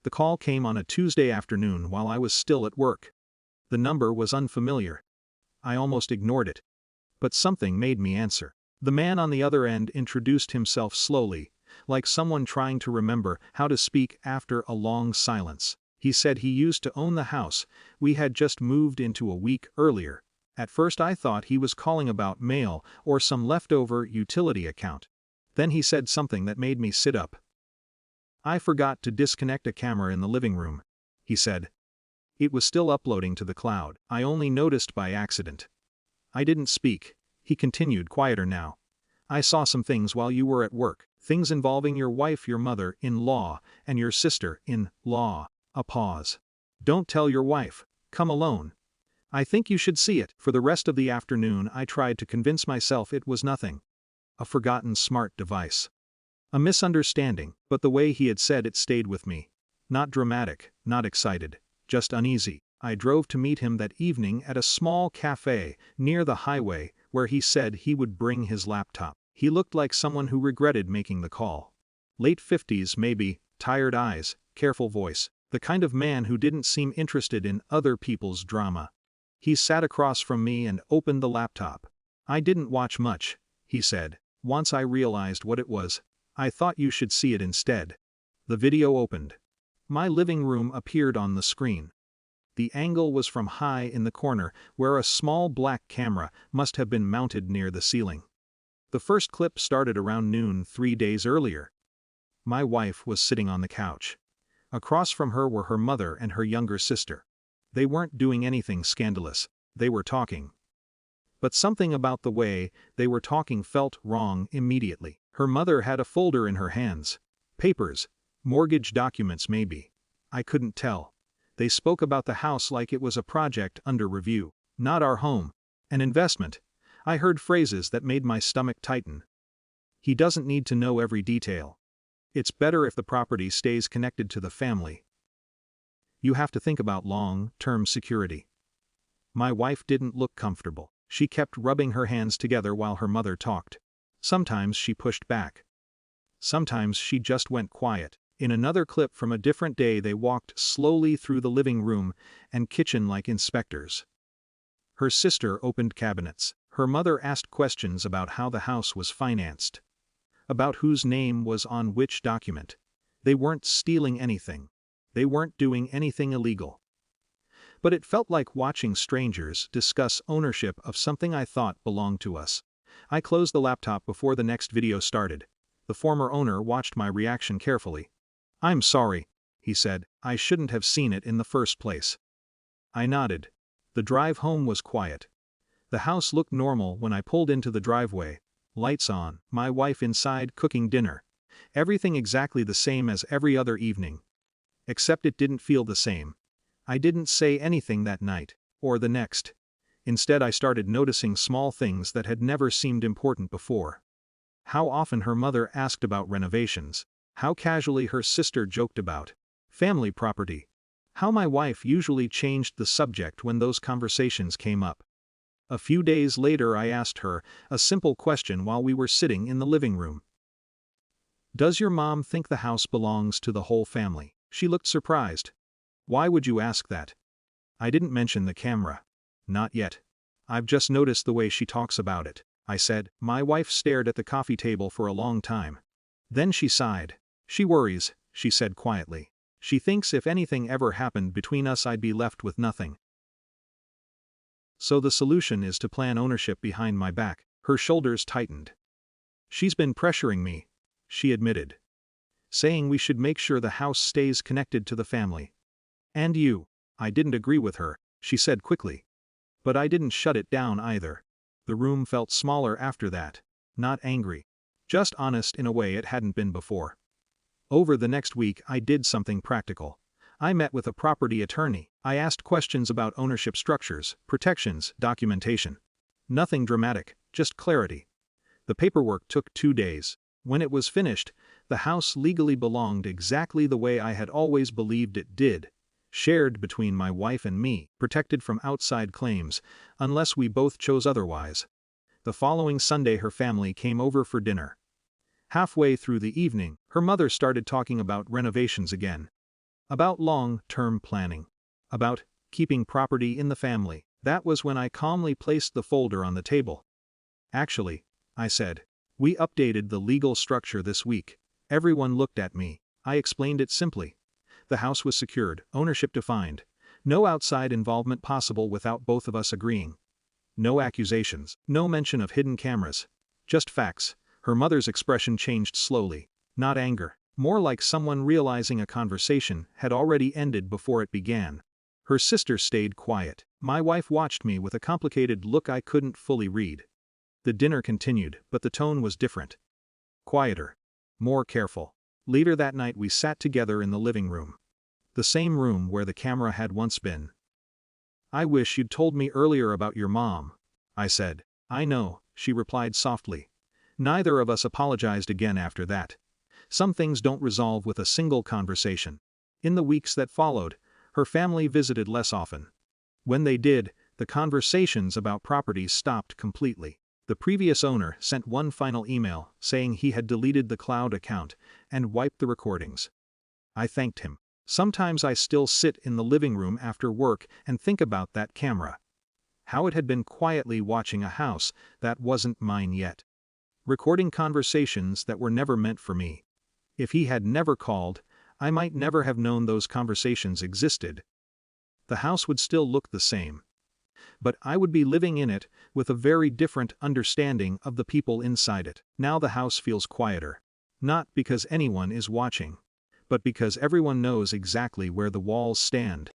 The call came on a Tuesday afternoon while I was still at work. The number was unfamiliar. I almost ignored it. But something made me answer. The man on the other end introduced himself slowly, like someone trying to remember how to speak after a long silence. He said he used to own the house we had just moved into a week earlier. At first I thought he was calling about mail or some leftover utility account. Then he said something that made me sit up. "I forgot to disconnect a camera in the living room," he said. It was still uploading to the cloud. I only noticed by accident. I didn't speak. He continued, quieter now. "I saw some things while you were at work, things involving your wife, your mother-in-law, and your sister-in-law." A pause. "Don't tell your wife. Come alone. I think you should see it." For the rest of the afternoon I tried to convince myself it was nothing. A forgotten smart device. A misunderstanding, but the way he had said it stayed with me. Not dramatic, not excited, just uneasy. I drove to meet him that evening at a small cafe near the highway where he said he would bring his laptop. He looked like someone who regretted making the call. Late 50s maybe, tired eyes, careful voice, the kind of man who didn't seem interested in other people's drama. He sat across from me and opened the laptop. "I didn't watch much," he said. "Once I realized what it was, I thought you should see it instead." The video opened. My living room appeared on the screen. The angle was from high in the corner, where a small black camera must have been mounted near the ceiling. The first clip started around noon 3 days earlier. My wife was sitting on the couch. Across from her were her mother and her younger sister. They weren't doing anything scandalous, they were talking. But something about the way they were talking felt wrong immediately. Her mother had a folder in her hands. Papers, mortgage documents maybe. I couldn't tell. They spoke about the house like it was a project under review, not our home, an investment. I heard phrases that made my stomach tighten. "He doesn't need to know every detail. It's better if the property stays connected to the family. You have to think about long-term security." My wife didn't look comfortable. She kept rubbing her hands together while her mother talked. Sometimes she pushed back. Sometimes she just went quiet. In another clip from a different day they walked slowly through the living room and kitchen like inspectors. Her sister opened cabinets. Her mother asked questions about how the house was financed. About whose name was on which document. They weren't stealing anything. They weren't doing anything illegal. But it felt like watching strangers discuss ownership of something I thought belonged to us. I closed the laptop before the next video started. The former owner watched my reaction carefully. "I'm sorry," he said. "I shouldn't have seen it in the first place." I nodded. The drive home was quiet. The house looked normal when I pulled into the driveway. Lights on, my wife inside cooking dinner. Everything exactly the same as every other evening. Except it didn't feel the same. I didn't say anything that night, or the next. Instead I started noticing small things that had never seemed important before. How often her mother asked about renovations. How casually her sister joked about family property. How my wife usually changed the subject when those conversations came up. A few days later I asked her a simple question while we were sitting in the living room. "Does your mom think the house belongs to the whole family?" She looked surprised. "Why would you ask that?" I didn't mention the camera. "Not yet. I've just noticed the way she talks about it," I said. My wife stared at the coffee table for a long time. Then she sighed. "She worries," she said quietly. "She thinks if anything ever happened between us I'd be left with nothing. So the solution is to plan ownership behind my back." Her shoulders tightened. "She's been pressuring me," she admitted. "Saying we should make sure the house stays connected to the family. And you." I didn't agree with her, she said quickly. But I didn't shut it down either. The room felt smaller after that. Not angry. Just honest in a way it hadn't been before. Over the next week I did something practical. I met with a property attorney. I asked questions about ownership structures, protections, documentation. Nothing dramatic, just clarity. The paperwork took 2 days. When it was finished, the house legally belonged exactly the way I had always believed it did. Shared between my wife and me, protected from outside claims, unless we both chose otherwise. The following Sunday her family came over for dinner. Halfway through the evening, her mother started talking about renovations again. About long-term planning. About keeping property in the family. That was when I calmly placed the folder on the table. Actually, I said, we updated the legal structure this week. Everyone looked at me. I explained it simply. The house was secured, ownership defined. No outside involvement possible without both of us agreeing. No accusations, no mention of hidden cameras. Just facts. Her mother's expression changed slowly. Not anger. More like someone realizing a conversation had already ended before it began. Her sister stayed quiet. My wife watched me with a complicated look I couldn't fully read. The dinner continued, but the tone was different. Quieter. More careful. Later that night we sat together in the living room. The same room where the camera had once been. I wish you'd told me earlier about your mom, I said. I know, she replied softly. Neither of us apologized again after that. Some things don't resolve with a single conversation. In the weeks that followed, her family visited less often. When they did, the conversations about properties stopped completely. The previous owner sent one final email saying he had deleted the cloud account and wiped the recordings. I thanked him. Sometimes I still sit in the living room after work and think about that camera. How it had been quietly watching a house that wasn't mine yet. Recording conversations that were never meant for me. If he had never called, I might never have known those conversations existed. The house would still look the same. But I would be living in it with a very different understanding of the people inside it. Now the house feels quieter. Not because anyone is watching, but because everyone knows exactly where the walls stand.